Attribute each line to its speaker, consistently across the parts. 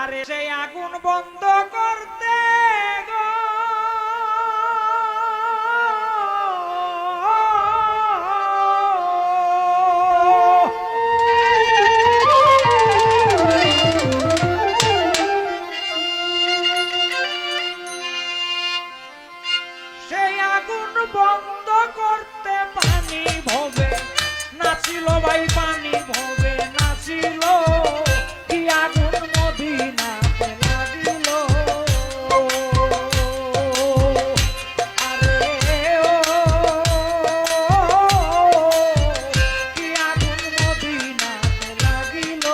Speaker 1: আরে সেই আগুন বন্ধ করতে গো সেই আগুন বন্ধ করতে পানি ভবে নাছিল ভাই, পানি ভবে নাছিল কি আগুন মদিনাতে লাগিল। আরে ও কি আগুন মদিনাতে লাগিল।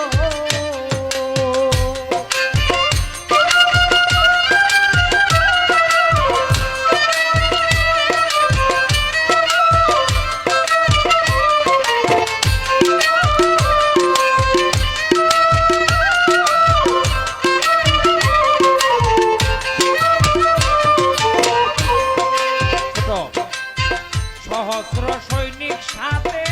Speaker 1: সহস্র সৈনিক সাথে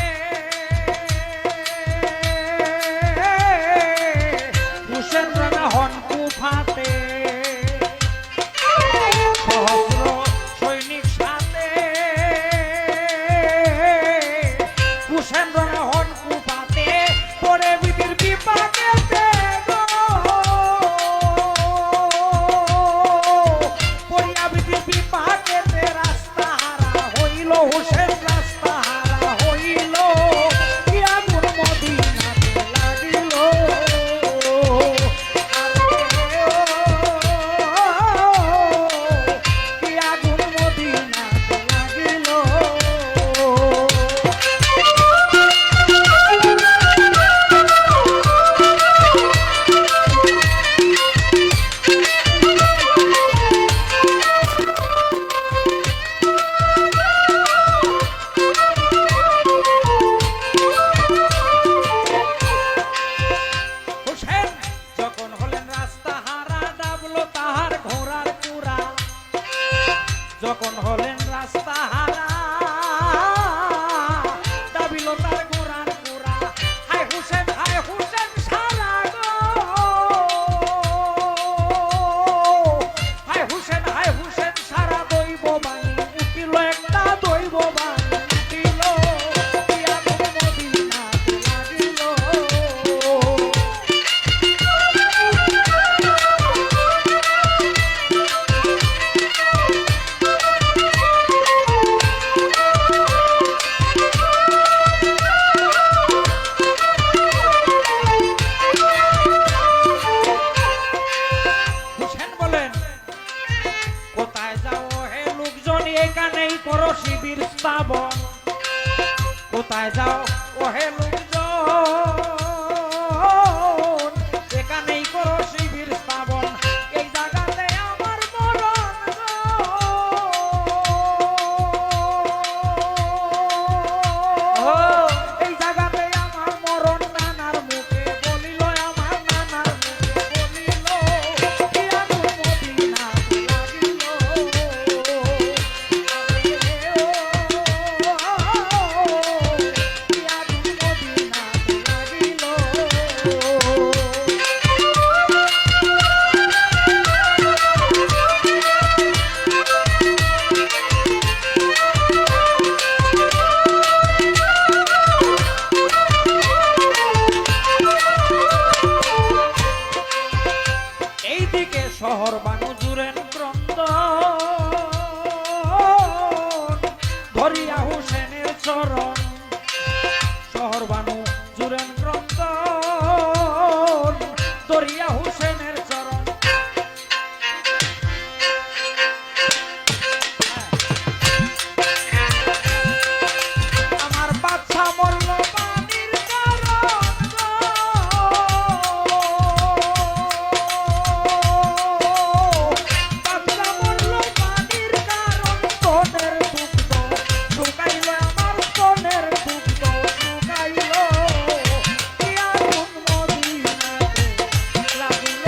Speaker 1: হুসেন রানা হন কুফাতে, সহস্র সৈনিক সাথে হুসেন রানা হন কুফাতে পরে বিধির বিপাকেতে গো পরিয়া বিধির বিপাকেতে রাস্তা হারা হইল হুসেন, রাস্তা হারা হইল কি আগুন মদিনাতে লাগিল। কি আগুন মদিনাতে লাগিল। হুসেন যখন হলেন রাস্তা হারা ডাবলো তাহার ঘোড়ার কুড়া, যখন হলেন রাস্তা হারা দাবিল তার ঘোড়ার কুড়া। হায় হুসেন সারা গো, হায় হুসেন সারা দৈব বাণী উঠিল, একটা দৈব বাণী উঠিল কি আগুন মদিনাতে লাগিল। হুসেন বলেন কোথায় যাও হে লোকজন, এখানেই করো শিবির স্থাপন। কোথায় যাও ও হে লোকজন, এখানেই করো শিবির স্থাপন। এই জায়গাতে আমার মরণ গো, এই জায়গাতে আমার মরণ নানার মুখে বলিল, আমার নানার মুখে বলিল কি আগুন মদিনাতে লাগিল। কি আগুন মদিনাতে লাগিল। এইদিকে শহর বানু জুরেন ক্রন্দ ধরিয়া হুসেনের চরণ, শহর বানু জুরেন ক্রন্দ ধরিয়া হুসেনের চরণ। আমার বাচ্চা মরল পানির কারণ গো, বাচ্চা মরল পানির কারণ। স্তনের দুগ্ধ শুকাইল, আমার স্তনের দুগ্ধ শুকাইল কি আগুন মদিনাতে লাগিল।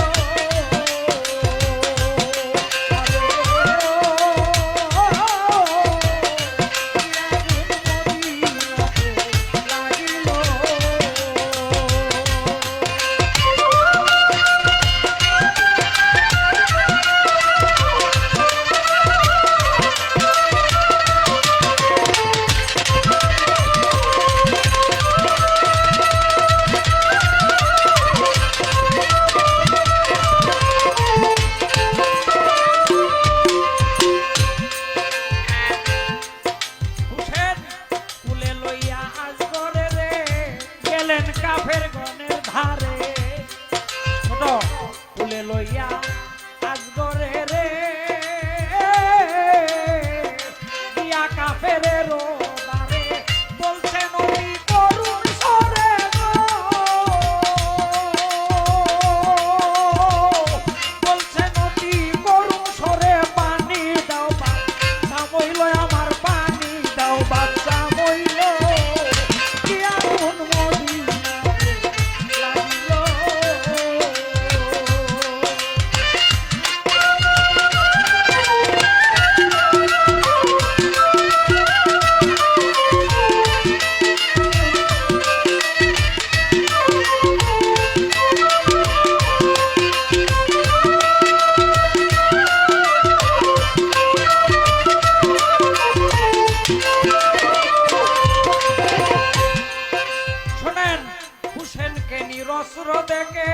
Speaker 1: দেখে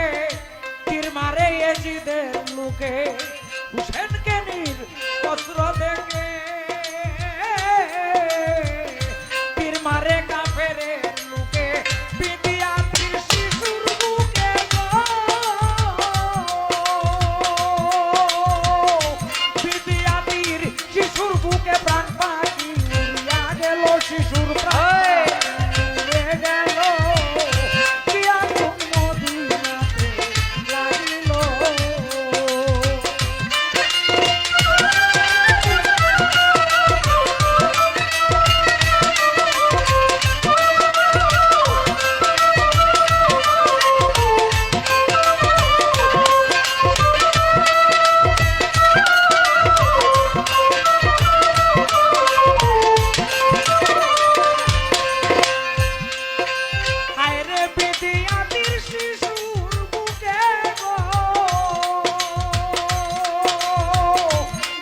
Speaker 1: তীর মারে এজিদের লোকে হুসেনকে নীর অস্ত্র দেখে তীর মারে কাফেরের লোকে বিদিয়াতির শিশুর বুকে বিদিয়াতির শিশুর বুকে প্রাণ পাখি উড়িয়া গেল শিশুর প্রাণ উড়ে গেল কি আগুন মদিনাতে লাগিল আয়রে বিদিয়াতির শিশুর বুকে গো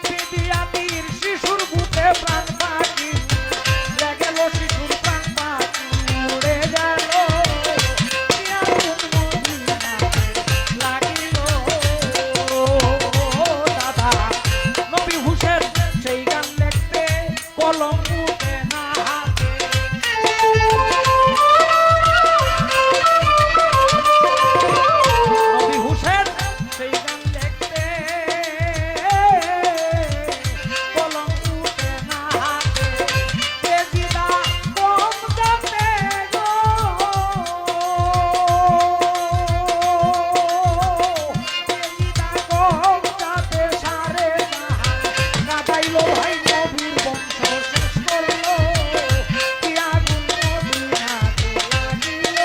Speaker 1: বিদিয়াতির শিশুর বুকে প্রাণ পাখি উড়ে গেল শিশুর প্রাণ পাখি উড়ে গেল কি আগুন মদিনাতে লাগিল দাদা নবী হুসেন সেই গান লিখতে কলম উঠে না হাতে নবী হুসেন সেই গান লিখতে কলম উঠে না হাতে তেজিদা কম যাতে গো তেজিদা কম যাতে সারে না কাটাইল ভাই নবীর বংশ শেষ করলো কি আগুন মদিনাতে লাগিল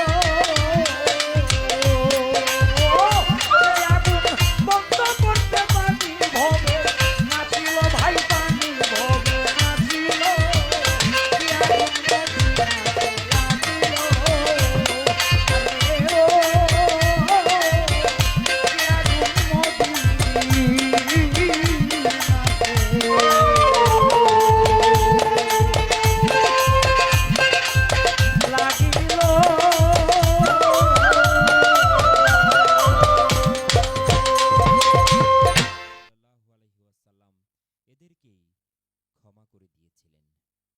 Speaker 1: এই আগুন বন্ধ করতে পানি ভবে নাচিল ভাই পানি ভবে নাচিল কি আগুন মদিনাতে লাগিল কি আগুন
Speaker 2: সাল্লাল্লাহু আলাইহি ওয়াসাল্লাম এদেরকেই ক্ষমা করে দিয়েছিলেন।